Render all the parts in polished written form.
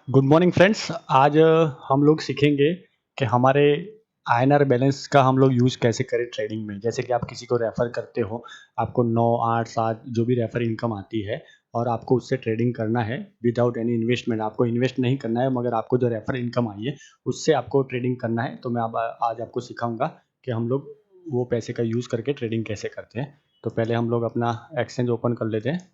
Good morning friends. आज हम लोग सीखेंगे कि हमारे आईएनआर बैलेंस का हम लोग यूज़ कैसे करें ट्रेडिंग में। जैसे कि आप किसी को रेफ़र करते हो, आपको 9, 8, 7 जो भी रेफ़र इनकम आती है और आपको उससे ट्रेडिंग करना है विदाउट एनी इन्वेस्टमेंट। आपको इन्वेस्ट नहीं करना है, मगर आपको जो रेफ़र इनकम आई है उससे आपको ट्रेडिंग करना है। तो मैं अब आज आपको सिखाऊँगा कि हम लोग वो पैसे का यूज़ करके ट्रेडिंग कैसे करते हैं। तो पहले हम लोग अपना एक्सचेंज ओपन कर लेते हैं।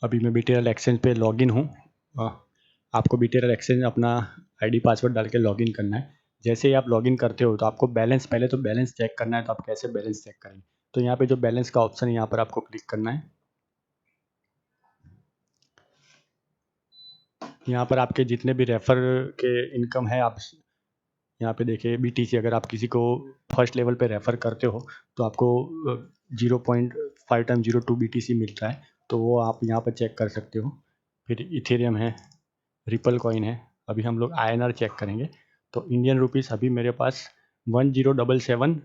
अभी मैं बीटीआर एक्सचेंज पे लॉगिन हूँ। आपको बीटीआर एक्सचेंज अपना आईडी पासवर्ड डाल के लॉगिन करना है। जैसे ही आप लॉगिन करते हो तो आपको बैलेंस पहले तो बैलेंस चेक करना है। तो आप कैसे बैलेंस चेक करेंगे? तो यहाँ पे जो बैलेंस का ऑप्शन है यहाँ पर आपको क्लिक करना है। यहाँ पर आपके जितने भी रेफर के इनकम है आप यहाँ पे देखिए बीटीसी। अगर आप किसी को फर्स्ट लेवल पे रेफर करते हो तो आपको 0.5 टाइम 02 बीटीसी मिलता है। तो वो आप यहाँ पर चेक कर सकते हो। फिर इथेरियम है, रिपल कॉइन है। अभी हम लोग आईएनआर चेक करेंगे। तो इंडियन रुपीस अभी मेरे पास 1077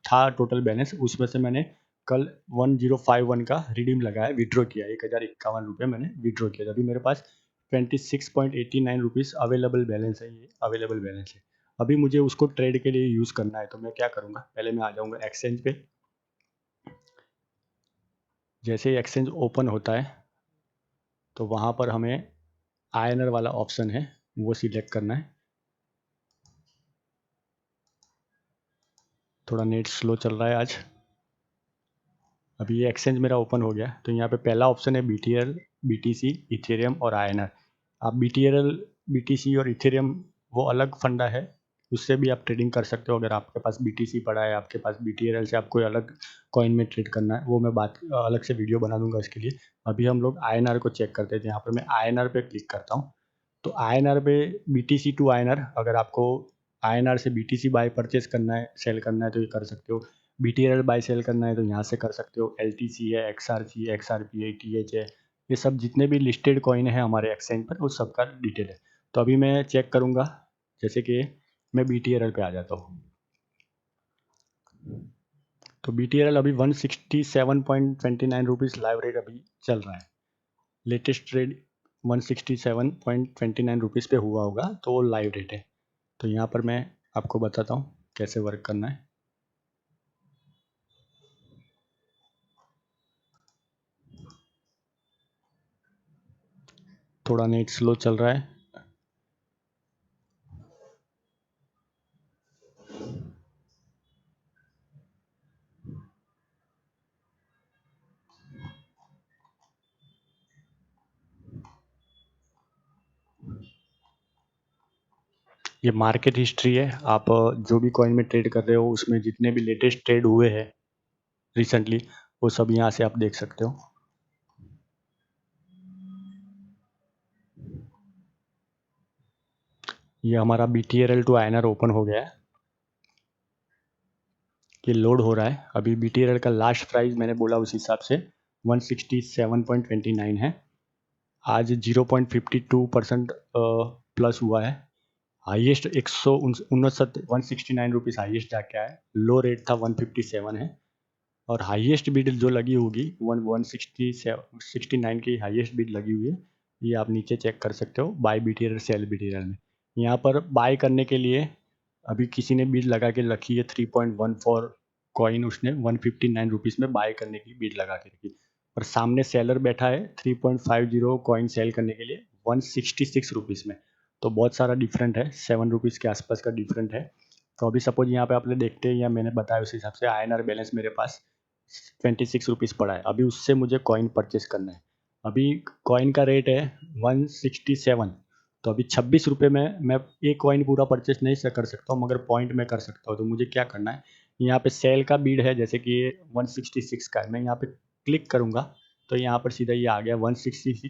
था टोटल बैलेंस। उसमें से मैंने कल 1051 का रिडीम लगाया, विड्रॉ किया। 1051 रुपये मैंने विड्रॉ किया। अभी मेरे पास 26.89 रुपीज़ अवेलेबल बैलेंस है। ये अवेलेबल बैलेंस है। अभी मुझे उसको ट्रेड के लिए यूज़ करना है। तो मैं क्या करूँगा, पहले मैं आ जाऊँगा एक्सचेंज पे। जैसे ही एक्सचेंज ओपन होता है तो वहाँ पर हमें आईएनआर वाला ऑप्शन है वो सिलेक्ट करना है। थोड़ा नेट स्लो चल रहा है आज। अभी ये एक्सचेंज मेरा ओपन हो गया। तो यहाँ पे पहला ऑप्शन है बीटीएल, बीटीसी, इथेरियम और आईएनआर। आप बीटीएल, बीटीसी और इथेरियम वो अलग फंडा है, उससे भी आप ट्रेडिंग कर सकते हो। अगर आपके पास बीटीसी पड़ा है, आपके पास बीटीएल से आपको अलग कॉइन में ट्रेड करना है, वो मैं बात अलग से वीडियो बना दूंगा इसके लिए। अभी हम लोग आईएनआर को चेक करते थे। यहाँ पर मैं आईएनआर पे क्लिक करता हूँ। तो आईएनआर पे बीटीसी टू आईएनआर, अगर आपको आईएनआर से बीटीसी बाय परचेज करना है, सेल करना है तो ये कर सकते हो। बीटीआर बाय सेल करना है तो यहाँ से कर सकते हो। एलटीसी है, एक्सआरसी है, एक्सआरपी है, टीएच है। ये सब जितने भी लिस्टेड कॉइन है हमारे एक्सचेंज पर उस सब का डिटेल है। तो अभी मैं चेक करूँगा। जैसे कि मैं बीटीआरएल पे आ जाता हूँ। तो बीटीआरएल अभी 167.29 रुपीज़ लाइव रेट अभी चल रहा है। लेटेस्ट ट्रेड 167.29 रुपीज़ पे हुआ होगा, तो वो लाइव रेट है। तो यहाँ पर मैं आपको बताता हूँ कैसे वर्क करना है। थोड़ा नेट स्लो चल रहा है। ये मार्केट हिस्ट्री है। आप जो भी कॉइन में ट्रेड कर रहे हो उसमें जितने भी लेटेस्ट ट्रेड हुए हैं रिसेंटली, वो सब यहाँ से आप देख सकते हो। ये हमारा BTRL टू आईएनआर ओपन हो गया है। ये लोड हो रहा है। अभी BTRL का लास्ट प्राइस मैंने बोला उस हिसाब से 167.29 है। आज 0.52% प्लस हुआ है। हाईएस्ट 169 रुपीज़ हाईएस्ट जाके आया है। लो रेट था 157 है। और हाईएस्ट बिड जो लगी होगी 169 की हाईएस्ट बिड लगी हुई है। ये आप नीचे चेक कर सकते हो बाय बीटीआर, सेल बीटीआर में। यहाँ पर बाय करने के लिए अभी किसी ने बिड लगा के रखी है 3.14 कॉइन, उसने 159 रुपीज़ में बाय करने की बिड लगा के रखी। और सामने सेलर बैठा है 3.50 कॉइन सेल करने के लिए 166 रुपीज़ में। तो बहुत सारा डिफरेंट है, 7 रुपीज़ के आसपास का डिफरेंट है। तो अभी सपोज यहाँ पे आप देखते हैं या मैंने बताया उस हिसाब से आईएनआर बैलेंस मेरे पास 26 रुपीज़ पड़ा है। अभी उससे मुझे कॉइन परचेस करना है। अभी कॉइन का रेट है 167। तो अभी 26 रुपये में मैं एक कॉइन पूरा परचेस नहीं कर सकता हूँ, मगर पॉइंट में कर सकता हूँ। तो मुझे क्या करना है, यहाँ पे सेल का बीड है, जैसे कि ये 166 का है। मैं यहाँ पे क्लिक करूँगा तो यहाँ पर सीधा ये आ गया 166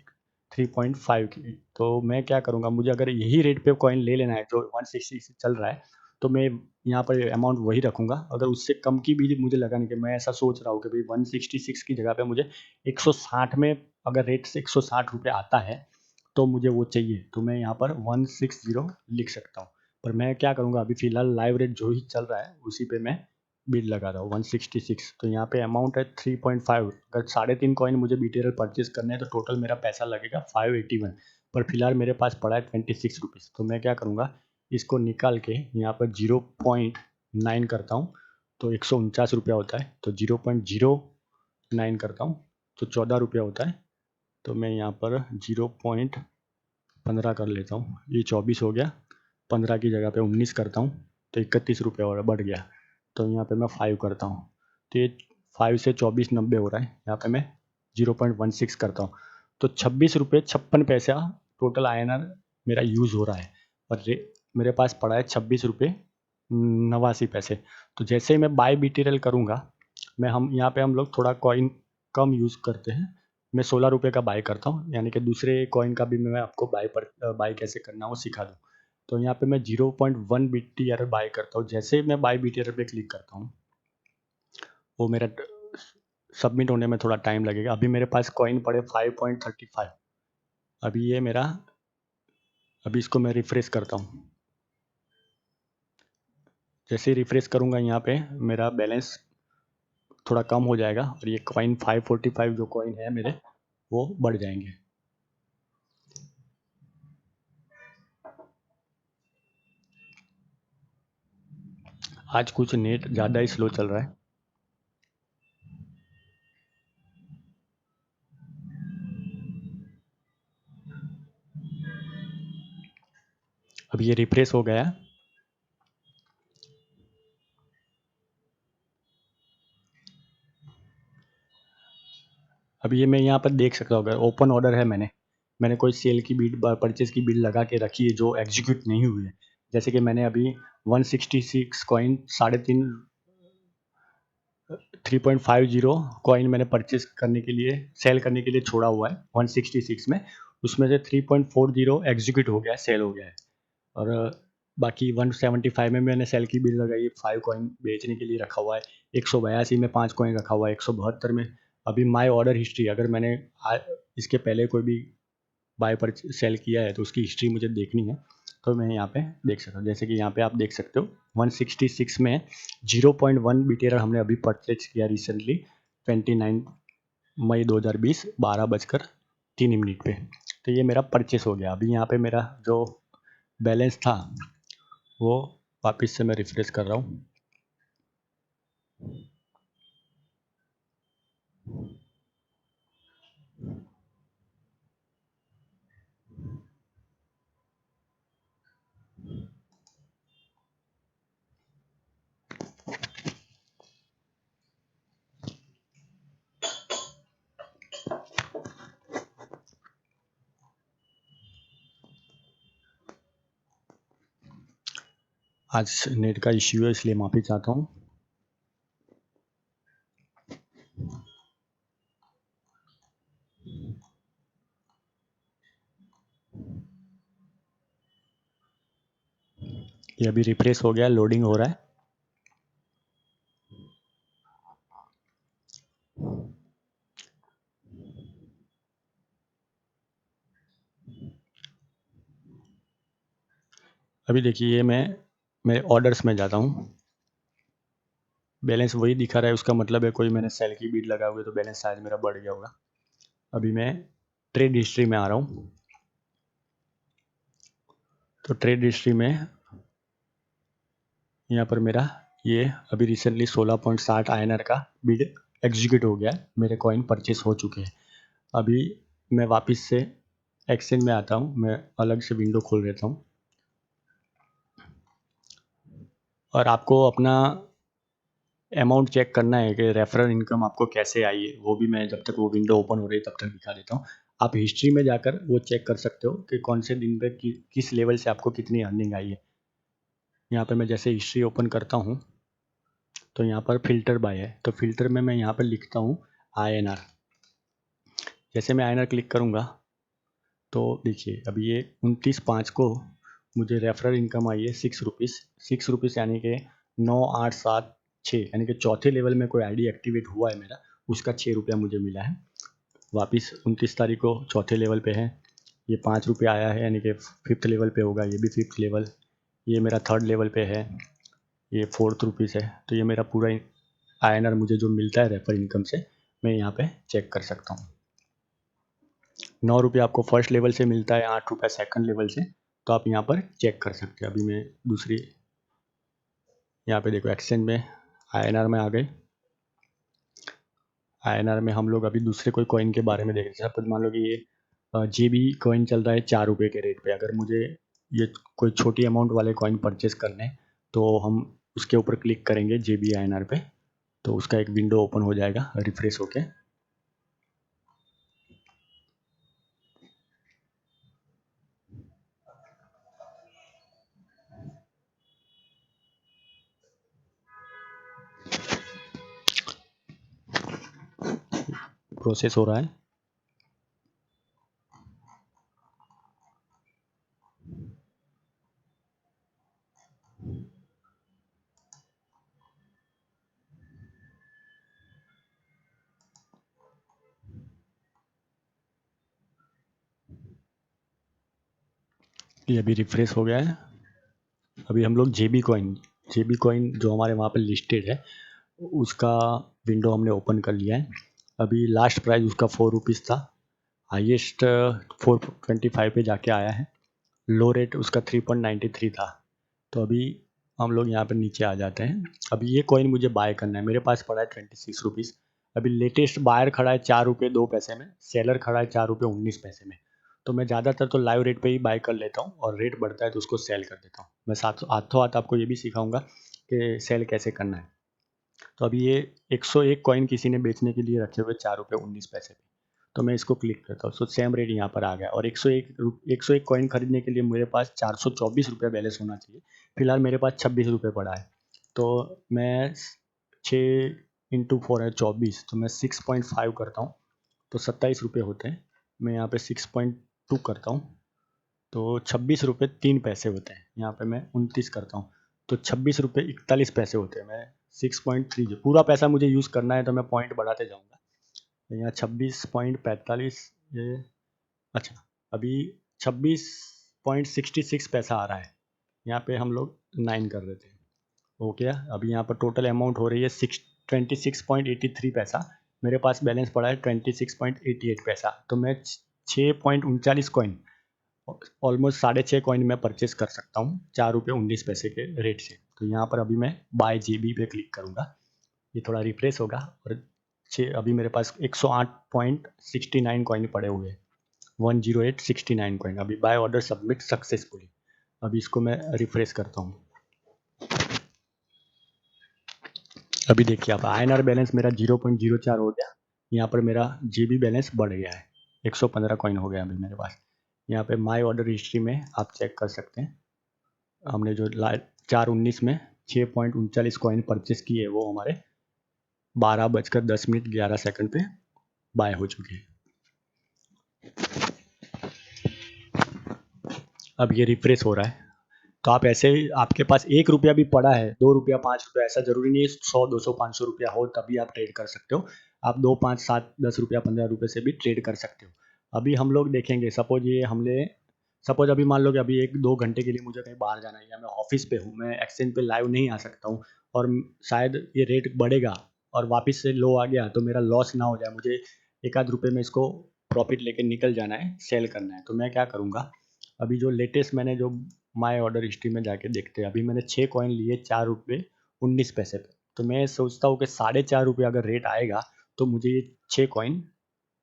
3.5 की। तो मैं क्या करूँगा, मुझे अगर यही रेट पे कॉइन ले लेना है जो 166 चल रहा है, तो मैं यहाँ पर अमाउंट वही रखूँगा। अगर उससे कम की भी मुझे लगाने के, मैं ऐसा सोच रहा हूँ कि भाई 166 की जगह पे मुझे 160 में, अगर रेट से 160 रुपये आता है तो मुझे वो चाहिए। तो मैं यहाँ पर 160 लिख सकता हूँ। पर मैं क्या करूँगा, अभी फ़िलहाल लाइव रेट जो ही चल रहा है उसी पे मैं बिड लगा रहा हूँ 166, तो यहाँ पे अमाउंट है 3.5। अगर 3.5 कॉइन मुझे BTRL परचेज करने हैं तो टोटल मेरा पैसा लगेगा 581, पर फिलहाल मेरे पास पड़ा है 26 रुपीज़। तो मैं क्या करूँगा, इसको निकाल के यहाँ पर 0.9 करता हूँ तो 149 रुपया होता है, तो 0.09 करता हूँ तो 14 रुपया होता है। तो मैं यहाँ पर 0.15 कर लेता हूँ, ये 24 हो गया, 15 की जगह पे 19 करता हूँ तो 31 रुपया और बढ़ गया। तो यहाँ पे मैं 5 करता हूँ तो ये 5 से 24 90 हो रहा है, यहाँ पे मैं 0.16 करता हूँ तो 26 रुपये 56 पैसा टोटल INR मेरा यूज़ हो रहा है, और मेरे पास पड़ा है 26 रुपये 89 पैसे। तो जैसे ही मैं बाय BTRL करूँगा, हम यहाँ पे हम लोग थोड़ा कॉइन कम यूज़ करते हैं, मैं 16 रुपये का बाय करता हूँ, यानी कि दूसरे कॉइन का भी मैं आपको बाय कैसे करना वो सिखा दूँ। तो यहाँ पे मैं 0.1 BTRL बाय करता हूँ। जैसे ही मैं बाय BTRL पे क्लिक करता हूँ, वो मेरा सबमिट होने में थोड़ा टाइम लगेगा। अभी मेरे पास कॉइन पड़े 5.35। अभी ये मेरा, अभी इसको मैं रिफ्रेश करता हूँ। जैसे ही रिफ्रेश करूँगा यहाँ पे मेरा बैलेंस थोड़ा कम हो जाएगा और ये कॉइन 545 जो कॉइन है मेरे, वो बढ़ जाएंगे। आज कुछ नेट ज़्यादा ही स्लो चल रहा है। अब ये रिफ्रेश हो गया। अब ये मैं यहाँ पर देख सकता हूँ, अगर ओपन ऑर्डर है, मैंने कोई सेल की बीड परचेज की बीड लगा के रखी है जो एग्जीक्यूट नहीं हुई है। जैसे कि मैंने अभी 166 कॉइन 3.50 कॉइन मैंने परचेज करने के लिए, सेल करने के लिए छोड़ा हुआ है 166 में, उसमें से 3.40 एग्जीक्यूट हो गया है, सेल हो गया है। और बाकी 175 में मैंने सेल की बिल लगाई, 5 कॉइन बेचने के लिए रखा हुआ है, 182 में 5 कॉइन रखा हुआ है, 172 में अभी माय ऑर्डर हिस्ट्री, अगर मैंने इसके पहले कोई भी बाय पर सेल किया है तो उसकी हिस्ट्री मुझे देखनी है, तो मैं यहाँ पे देख सकता हूँ। जैसे कि यहाँ पे आप देख सकते हो 166 में 0.1 BTRL हमने अभी परचेज किया रिसेंटली 29 मई 2020 12:03 पे, तो ये मेरा परचेस हो गया। अभी यहाँ पे मेरा जो बैलेंस था वो वापस से मैं रिफ्रेश कर रहा हूँ। आज नेट का इश्यू है इसलिए माफ़ी चाहता हूँ। ये अभी रिफ्रेश हो गया, लोडिंग हो रहा है। अभी देखिए ये मैं ऑर्डर्स में जाता हूँ, बैलेंस वही दिखा रहा है, उसका मतलब है कोई मैंने सेल की बीट लगा हुई तो बैलेंस शायद मेरा बढ़ गया होगा। अभी मैं ट्रेड हिस्ट्री में आ रहा हूँ, तो ट्रेड हिस्ट्री में यहाँ पर मेरा ये अभी रिसेंटली 16.60 INR का बिड एग्जीक्यूट हो गया है, मेरे कॉइन परचेस हो चुके हैं। अभी मैं वापस से एक्सचेंज में आता हूँ, मैं अलग से विंडो खोल लेता हूँ और आपको अपना अमाउंट चेक करना है कि रेफरल इनकम आपको कैसे आई है, वो भी मैं जब तक वो विंडो ओपन हो रही है तब तक दिखा देता हूँ। आप हिस्ट्री में जाकर वो चेक कर सकते हो कि कौन से दिन पे किस लेवल से आपको कितनी अर्निंग आई है। यहाँ पे मैं जैसे हिस्ट्री ओपन करता हूँ तो यहाँ पर फिल्टर बाय है, तो फिल्टर में मैं यहाँ पर लिखता हूँ INR। जैसे मैं INR क्लिक करूँगा तो देखिए अभी ये 29/5 को मुझे रेफरल इनकम आई है 6 रुपीज़ यानी कि 9876, यानी कि चौथे लेवल में कोई ID एक्टिवेट हुआ है मेरा, उसका 6 रुपया मुझे मिला है। वापस 29 तारीख को चौथे लेवल पे है, ये 5 रुपया आया है, यानी कि 5th लेवल पे होगा, ये भी 5th लेवल, ये मेरा 3rd लेवल पे है, ये 4 रुपीज़ है। तो ये मेरा पूरा INR मुझे जो मिलता है रेफर इनकम से, मैं यहाँ पे चेक कर सकता हूँ। 9 रुपये आपको फर्स्ट लेवल से मिलता है, 8 रुपये सेकंड लेवल से। तो आप यहाँ पर चेक कर सकते हैं। अभी मैं दूसरी, यहाँ पे देखो एक्सचेंज में INR में आ गए। INR में हम लोग अभी दूसरे कोई कॉइन के बारे में देख रहे हैं। सपोज मान लो कि ये JB कॉइन चल रहा है 4 रुपये के रेट पे। अगर मुझे ये कोई छोटी अमाउंट वाले कॉइन परचेस करने हैं, तो हम उसके ऊपर क्लिक करेंगे JB INR पे, तो उसका एक विंडो ओपन हो जाएगा रिफ्रेश होके। प्रोसेस हो रहा है। ये अभी रिफ्रेश हो गया है। अभी हम लोग JB कॉइन जो हमारे वहाँ पे लिस्टेड है, उसका विंडो हमने ओपन कर लिया है। अभी लास्ट प्राइस उसका 4 रुपीज़ था, हाईएस्ट 425 पे जाके आया है। लो रेट उसका 3.93 था। तो अभी हम लोग यहाँ पर नीचे आ जाते हैं। अभी ये कॉइन मुझे बाय करना है, मेरे पास पड़ा है 26 रुपीज़। अभी लेटेस्ट बायर खड़ा है 4 रुपये 2 पैसे में, सेलर खड़ा है 4 रुपये 19 पैसे में। तो मैं ज़्यादातर तो लाइव रेट पे ही बाय कर लेता हूँ, और रेट बढ़ता है तो उसको सेल कर देता हूँ। मैं साथ हाथों हाथ आपको ये भी सिखाऊंगा कि सेल कैसे करना है। तो अभी ये 101 कॉइन किसी ने बेचने के लिए रखे हुए 4 रुपये 19 पैसे पे। तो मैं इसको क्लिक करता हूँ, सो सेम रेट यहाँ पर आ गया। और 101 कॉइन खरीदने के लिए मेरे पास 424 रुपये बैलेंस होना चाहिए। फिलहाल मेरे पास 26 रुपये पड़ा है। तो मैं 6 × 4 है 24, तो मैं 6.5 करता हूँ तो 27 रुपये होते हैं। मैं यहाँ पे 6.2 करता हूँ तो 26 रुपये 3 पैसे होते हैं। यहाँ पे मैं 29 करता हूँ तो 26 रुपये 41 पैसे होते हैं। मैं 6.3, जो पूरा पैसा मुझे यूज़ करना है तो मैं पॉइंट बढ़ाते जाऊँगा। तो यहाँ 26.45, ये अच्छा, अभी 26.66 पैसा आ रहा है। यहाँ पे हम लोग 9 कर देते हैं। हो गया। अभी यहाँ पर टोटल अमाउंट हो रही है 26.83 पैसा। मेरे पास बैलेंस पड़ा है 26.88 पैसा। तो मैं 6.39 कॉइन, ऑलमोस्ट 6.5 कॉइन मैं परचेस कर सकता हूँ 4 रुपये 19 पैसे के रेट से। तो यहाँ पर अभी मैं बाय JB पे क्लिक करूँगा, ये थोड़ा रिफ्रेश होगा। और अभी मेरे पास 108.69 कॉइन पड़े हुए हैं, 108.69 कॉइन। अभी बाय ऑर्डर सबमिट सक्सेसफुली। अभी इसको मैं रिफ्रेश करता हूँ। अभी देखिए आप INR बैलेंस मेरा 0.04 हो गया। यहाँ पर मेरा JB बैलेंस बढ़ गया है, 115 कॉइन हो गया अभी मेरे पास। यहाँ पे माय ऑर्डर हिस्ट्री में आप चेक कर सकते हैं, हमने जो 4/19 में 6.39 कॉइन परचेस किए, वो हमारे 12:10 पे बाय हो चुके हैं। अब ये रिफ्रेश हो रहा है। तो आप ऐसे ही, आपके पास 1 रुपया भी पड़ा है, 2 रुपया 5 रुपया, ऐसा जरूरी नहीं है 100 200 500 रुपया हो तभी आप ट्रेड कर सकते हो। आप 2 5 7 10 रुपया 15 रुपये से भी ट्रेड कर सकते हो। अभी हम लोग देखेंगे, सपोज अभी मान लो कि अभी 1-2 घंटे के लिए मुझे कहीं बाहर जाना है, या मैं ऑफिस पे हूँ, मैं एक्सचेंज पे लाइव नहीं आ सकता हूँ, और शायद ये रेट बढ़ेगा और वापस से लो आ गया तो मेरा लॉस ना हो जाए, मुझे 1-8 रुपये में इसको प्रॉफिट लेके निकल जाना है, सेल करना है। तो मैं क्या करूँगा, अभी जो लेटेस्ट मैंने जो माय ऑर्डर हिस्ट्री में जाके देखते हैं, अभी मैंने 6 कॉइन लिए 4 रुपये 19 पैसे पे। तो मैं सोचता हूँ कि 4.5 रुपये अगर रेट आएगा तो मुझे ये 6 कॉइन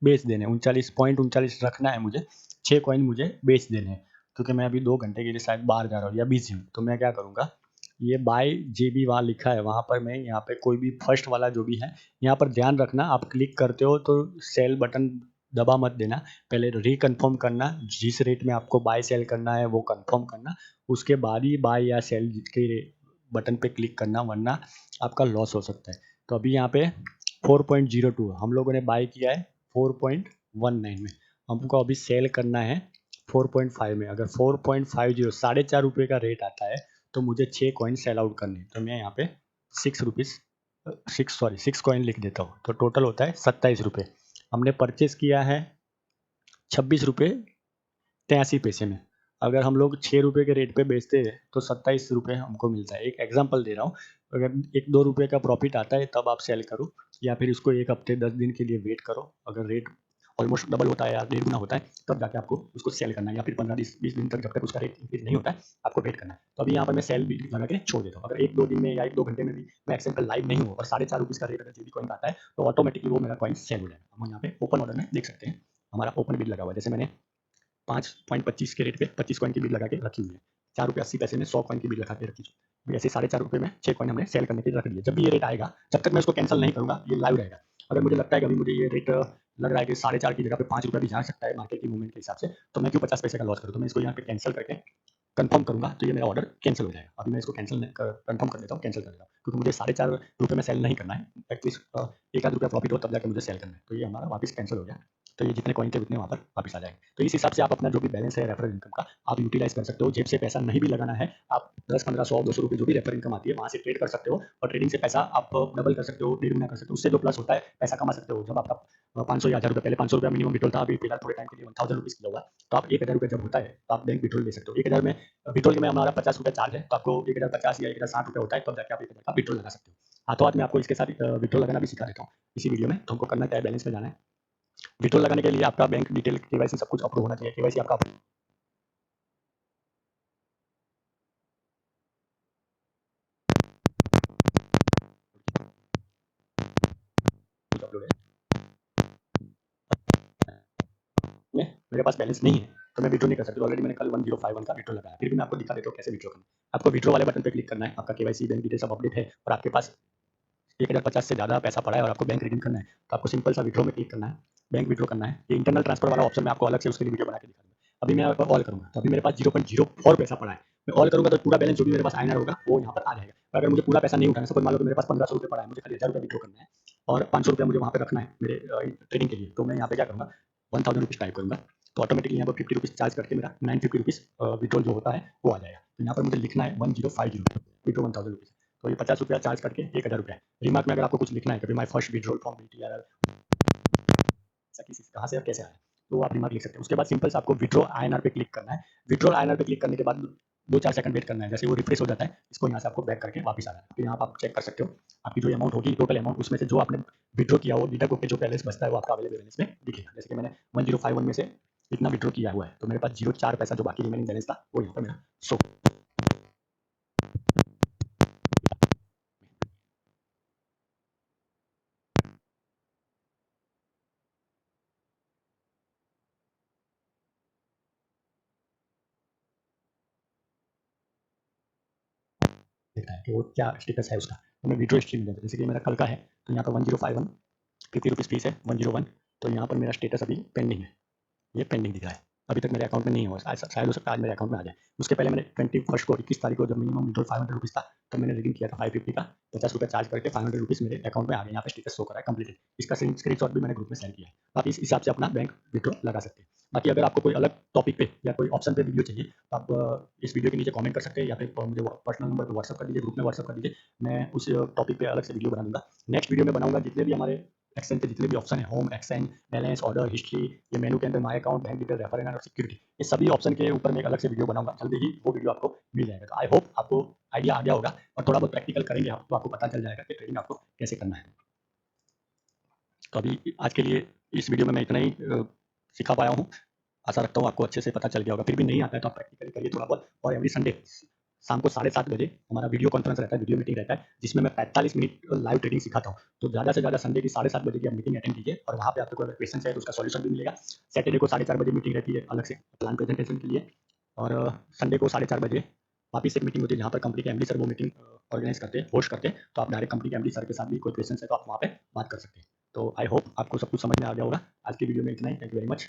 बेच देने, 39.39 रखना है मुझे, 6 कॉइन मुझे बेच देने हैं। क्योंकि मैं अभी 2 घंटे के लिए शायद बाहर जा रहा हूँ या बिजी हूँ। तो मैं क्या करूँगा, ये बाय JB वहाँ लिखा है, वहाँ पर मैं यहाँ पे कोई भी फर्स्ट वाला जो भी है, यहाँ पर ध्यान रखना, आप क्लिक करते हो तो सेल बटन दबा मत देना, पहले रिकन्फर्म करना, जिस रेट में आपको बाय सेल करना है वो कंफर्म करना, उसके बाद ही बाय या सेल के बटन पे क्लिक करना, वरना आपका लॉस हो सकता है। तो अभी यहाँ पे 4.02 हम लोगों ने बाय किया है 4.19 में, हमको अभी सेल करना है 4.5 में। अगर 4.50 4.5 रुपये का रेट आता है तो मुझे 6 कॉइन सेल आउट करने, तो मैं यहाँ पे 6 कॉइन लिख देता हूँ, तो टोटल होता है 27 रुपये। हमने परचेस किया है 26 रुपये 83 पैसे में, अगर हम लोग 6 रुपये के रेट पे बेचते हैं तो 27 रुपये हमको मिलता है। एक एग्जांपल दे रहा हूँ, अगर 1-2 रुपये का प्रॉफिट आता है तब आप सेल करो, या फिर इसको 1 हफ्ते 10 दिन के लिए वेट करो। अगर रेट ऑलमोस्ट डबल होता है या डेढ़ गुना होता है तब जाके आपको उसको सेल करना है, या फिर 15-20 दिन तक जब तक उसका रेट इंक्रीज नहीं होता है आपको वेट करना है। तो अभी यहाँ पर मैं सेल भी लगा के छोड़ देता हूँ। अगर 1-2 दिन में या 1-2 घंटे में भी मैं एक्सेल पर लाइव नहीं हूँ और 4.5 रुपये का रेट अगर JB कॉइन का आता है तो ऑटोमेटिकली वो मेरा कॉइन सेल हो जाएगा। हम यहाँ पे ओपन ऑर्डर में देख सकते हैं हमारा ओपन बिड लगा हुआ है। जैसे मैंने 5.25 के रेट पे 25 कॉइन की बिड लगा के रखी हुई है, 4 रुपये 80 पैसे में 100 कॉइन की बिड लगा के रखी हुई है। ऐसे 4.5 रुपये में 6 कॉइन हमने सेल करने के लिए रख दिए। जब भी ये रेट आएगा, जब तक मैं उसको कैंसिल नहीं करूँगा, ये लाइव रहेगा। अगर मुझे लगता है कि अभी मुझे ये रेट लग रहा है कि 4.5 की जगह पे 5 रुपये भी जा सकता है मार्केट की मूवमेंट के हिसाब से, तो मैं क्यों 50 पैसे का लॉस करूँ। तो मैं इसको यहाँ पे कैंसिल करके कंफर्म करूँगा तो ये मेरा ऑर्डर कैंसिल हो जाएगा। अभी मैं इसको कैंसिल कंफर्म कर देता हूँ, कैंसिल कर देता हूँ, क्योंकि मुझे 4.5 रुपये में सेल नहीं करना है। एटलीस्ट 1-8 रुपया प्रॉफिट हो तब जाकर मुझे सेल करना है। तो ये हमारा वापस कैंसिल हो गया। तो ये जितने कॉइन थे उतने वहाँ पर वापस आ जाएंगे। तो इस हिसाब से आप अपना जो भी बैलेंस है रेफरल इनकम का आप यूटिलाइज कर सकते हो। जेब से पैसा नहीं भी लगाना है, आप 10-15 100-200 रुपये जो भी रेफरल इनकम आती है वहाँ से ट्रेड कर सकते हो, और ट्रेडिंग से पैसा आप डबल कर सकते हो, डेढ़ गुना कर सकते हो। उससे जो प्लस होता है पैसा कमा सकते हो। जब आपका 500 या 1000 रुपये, पहले 500 रुपया मिनिमम विड्रॉल था, अभी फिलहाल थोड़े टाइम के लिए 1000 रुपीज़ किया हुआ है, तो आप 1000 रुपये जब होता है तो आप बैंक विड्रॉल ले सकते हो। 1000 में विड्रॉल में हमारा 50 रुपये चार्ज है, तो आपको 1050 या 1060 रुपये होता है, तब जाके आप 1000 का विड्रॉल लगा सकते हो। हाथों हाथ में आपको इसके साथ विड्रॉल लगाना भी सिखा देता हूँ इसी वीडियो में। तो हमको करना क्या है, बैलेंस में जाना है। विड्रॉल लगाने के लिए आपका बैंक डिटेल केवाईसी सब कुछ अप्रूव होना चाहिए। केवाईसी आपका अपलोड है, मेरे पास बैलेंस नहीं है तो मैं विड्रॉल नहीं कर सकता। ऑलरेडी मैंने कल 1051 का विड्रॉल लगाया, फिर भी मैं आपको दिखा देता हूँ कैसे विड्रॉल करना है। आपको विड्रॉल वाले बटन पे क्लिक करना है, आपका केवाईसी बैंक डिटेल सब अपडेट है और आपके पास 1050 से ज़्यादा पैसा पड़ा है और आपको बैंक रिडीम करना है, तो आपको सिंपल सा विड्रॉ में क्लिक करना है, बैंक विड्रॉ करना है। ये इंटरनल ट्रांसफर वाला ऑप्शन मैं आपको अलग से उसके लिए वीडियो बना के दिखा दूँगा। अभी मैं ऑल करूँगा तो अभी मेरे पास 0.04 पैसा पड़ा है। मैं ऑल करूँगा तो पूरा बैलेंस जो भी मेरे पास आईएनआर होगा वो यहाँ पर आ जाएगा। और अगर मुझे पूरा पैसा नहीं उठाना, सपोज मान लो कि मेरे पास 1500 रुपये पड़ा है, मुझे खाली 1000 रुपये विड्रॉ करना है और 500 रुपया मुझे वहाँ पे रखना है मेरे ट्रेडिंग के लिए, तो मैं यहाँ पे क्या करूँगा, 1000 रुपीज़ टाइप करूँगा, तो ऑटोमेटिकली यहाँ पर 50 रुपीज़ चार्ज करके मेरा 950 रुपीज़ विड्रॉल जो होता है वो आ जाएगा। तो यहाँ पर मुझे लिखना है 1050 विड्रॉ 1000 रुपीज़, तो ये 50 रुपया चार्ज करके 1000 रुपया। रिमार्क में अगर आपको कुछ लिखना है, कभी my first withdrawal from BTRL ऐसा किसी से कहाँ से और कैसे आया, तो आप रिमार्क लिख सकते हैं। उसके बाद सिंपल से आपको विड्रॉ आईएनआर पे क्लिक करना है। विड्रॉ आईएनआर पे क्लिक करने के बाद 2-4 सेकंड वेट करना है। जैसे वो रिफ्रेश हो जाता है, इसको यहाँ से आपको बैक करके वापस आना है। फिर यहाँ पर आप चेक कर सकते हो आपकी जो अमाउंट होगी, टोटल अमाउंट, उसमें से जो आपने विड्रॉ किया हो डिडक्ट होकर जो बैलेंस बचता है वो आपका अवेलेबल बैलेंस में दिखेगा। जैसे कि मैंने 1051 में से इतना विड्रॉ किया हुआ है, तो मेरे पास 0.4 पैसा जो बाकी रिमेनिंग बैलेंस था वो यहाँ पर मेरा शो देता है कि वो क्या स्टेटस है उसका। तो मैं विड्रॉ हिस्ट्री में जाता हूँ, जैसे कि मेरा कल का है तो यहाँ पर 1051 50 रुपीज़ फीस है 101, तो यहाँ पर मेरा स्टेटस अभी पेंडिंग है, ये पेंडिंग दिख रहा है, अभी तक मेरे अकाउंट में नहीं हुआ। शायद हो सकता है आज मेरे अकाउंट में आ जाए। उसके पहले मैंने 21 को 21 तारीख को जब मिनिमम विड्रॉल 500 रुपीज़ था तो मैंने रिडीम किया था 550 का, 50 रुपये चार्ज करके 500 रुपीज़ मेरे अकाउंट में आ गए। यहाँ पे स्टेटस शो कर रहा है कंप्लीटेड। इसका स्क्रीनशॉट भी मैंने ग्रुप में शेयर किया है। आप इस हिसाब से अपना बैंक विड्रॉल लगा सकते हैं। बाकी अगर आपको कोई अलग टॉपिक पे या कोई ऑप्शन पे वीडियो चाहिए तो आप इस वीडियो के नीचे कमेंट कर सकते हैं, या फिर मुझे पर्सनल नंबर पर व्हाट्सअप कर दीजिए, ग्रुप में व्हाट्सअप कर दीजिए। मैं उस टॉपिक पे अलग से वीडियो बना दूंगा। नेक्स्ट वीडियो में बनाऊंगा जितने भी हमारे एक्सचेंज के जितने भी ऑप्शन है, home, exchange, balance, order history, ये मेनू के अंदर my account, bank detail, refer और सिक्योरिटी, ये सभी ऑप्शन के ऊपर मैं एक अलग से वीडियो बनाऊंगा। जल्दी ही वो वीडियो आपको मिल जाएगा। तो आई होप आपको आइडिया आ गया होगा, और थोड़ा बहुत प्रैक्टिकल करेंगे आप तो आपको पता चल जाएगा कि ट्रेडिंग आपको कैसे करना है। तो अभी आज के लिए इस वीडियो में मैं इतना ही सिखा पाया हूँ। आशा रखता हूँ आपको अच्छे से पता चल गया होगा। फिर भी नहीं आता है तो आप प्रैक्टिकली करिए थोड़ा बहुत। और एवरी संडे शाम को 7:30 बजे हमारा वीडियो कॉन्फ्रेंस रहता है, वीडियो मीटिंग रहता है, जिसमें मैं 45 मिनट लाइव ट्रेडिंग सिखाता हूँ। तो ज़्यादा से ज़्यादा संडे की 7:30 बजे की आप मीटिंग अटेंड कीजिए, और वहाँ पे आपको कोई क्वेश्चन है तो उसका सॉल्यूशन भी मिलेगा। सैटरडे को 4:30 बजे मीटिंग रहती है अलग से प्लान प्रेजेंटेशन के लिए, और संडे को 4:30 बजे वापस एक मीटिंग होती है जहाँ पर कंपनी के एमडी सर वो मीटिंग ऑर्गेनाइज करते हैं, होस्ट करते हैं। तो आप डायरेक्ट कंपनी के एमडी सर के साथ भी कोई क्वेश्चन है तो आप वहाँ पे बात कर सकते हैं। तो आई होप आपको सब कुछ समझ में आ गया होगा। आज की वीडियो में इतना ही। Thank you very much.